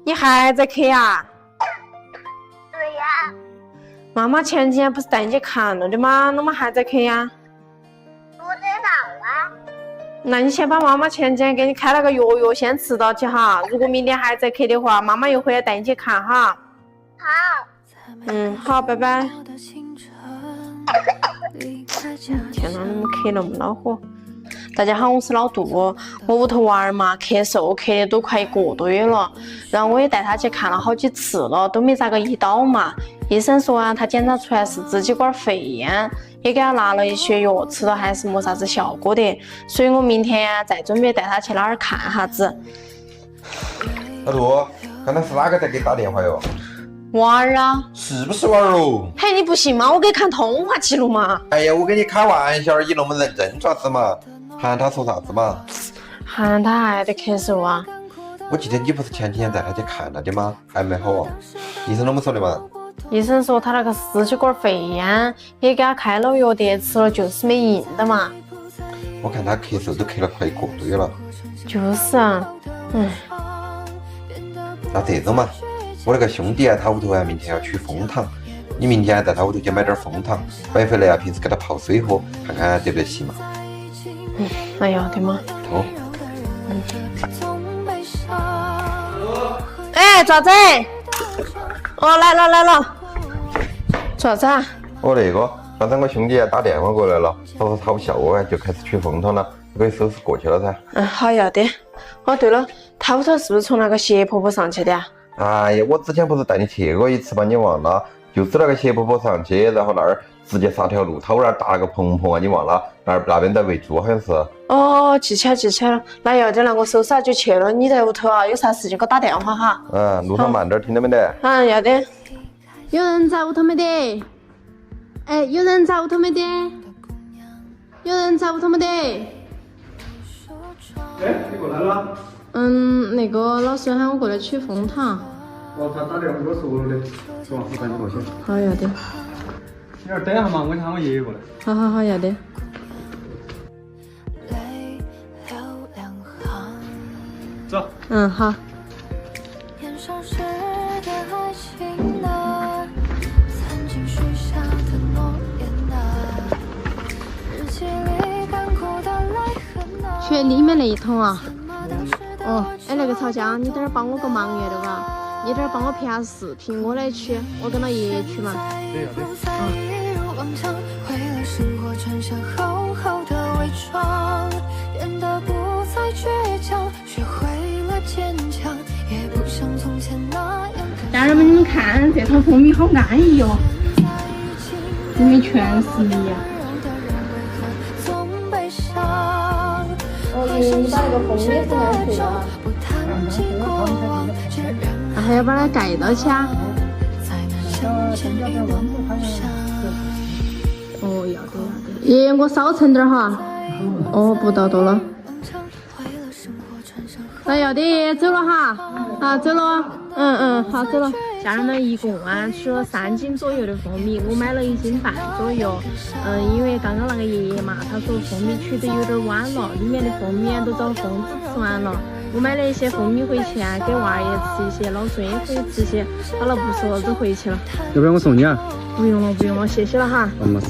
你还在咳呀？对呀。妈妈前几天不是带你去看了的吗？怎么还在咳呀？不知道啊。那你先把妈妈前几天给你开了个药先吃到起哈。如果明天还在咳的话，妈妈又回来带你去看哈。好。好，拜拜。天哪，怎么咳那么恼火？大家好，我是老杜。我屋头娃儿嘛，咳嗽咳的都快1个多月了，然后我也带他去看了好几次了，都没咋个医到嘛。医生说啊，他检查出来是支气管肺炎，也给他拿了一些药，吃了还是没啥子效果的。所以我明天再准备带他去哪儿看哈子。老杜，刚才是哪个在给你打电话哟？娃儿啊，是不是娃儿哦？嘿，你不信吗？我给你看通话记录嘛。哎呀，我跟你开玩笑而已，那么认真做啥子嘛？喊他说啥子嘛？喊他还得咳嗽啊。我记得你不是前几天带他去看了的吗？还没好啊？医生怎么说的嘛？医生说他那个支气管肺炎，也给他开了药的，吃了就是没应的嘛。我看他咳嗽都咳了快1个多月了。就是啊，那这种嘛，我那个兄弟啊，他屋头啊明天要取蜂糖，你明天带他屋头去买点蜂糖，买回来啊平时给他泡水喝，看看得不得行嘛。那要的嘛。哦。哎，咋子？哦，来了。做啥子啊？那个，刚才我兄弟打电话过来了，他说他不效果就开始取蜂糖了，可以收拾过去了噻。好要的。哦，对了，他屋头是不是从那个谢婆婆上去的啊？哎呀，我之前不是带你去过一次吗？你忘了？就是那个谢婆婆上去，然后那儿直接杀条路，他屋那儿搭了个棚棚啊，你忘了？那边在喂猪好像是。哦，记起来了。那要得，那我收拾下就去了。你在屋头啊，有啥事情给我打电话哈。路上慢点，听到没得？要的。有人在屋头没得？哎，有人在屋头没得？有人在屋头没得？哎，你过来了？那个老师喊我过来取蜂糖。哦，他打电话跟我说了的，说我带你过去。好，要的。你那儿等一下嘛，我喊我爷爷过来。好，要的。走。好。去里面那一桶啊。哎，那个曹江，你等会儿帮我个忙业的吧？你等会儿帮我拍下视频，我来取，我跟他爷爷取嘛。对。家人们，你们看这桶蜂蜜好安逸哦，里面全是蜜啊。你把那个蜂蜜是按碎了，还要把它盖到起啊。要得。爷爷，我少盛点哈。不倒多了。那要得，爷爷走了哈。走了。好，走了。家人们一共取了3斤左右的蜂蜜，我买了1斤半左右。因为刚刚那个爷爷嘛，他说蜂蜜取得有点晚了，里面的蜂蜜都遭蜂子吃完了。我买了一些蜂蜜回去啊，给娃儿也吃一些，老孙也可以吃些。好了，不说了，走回去了。要不然我送你啊？不用了，谢谢了哈。没事。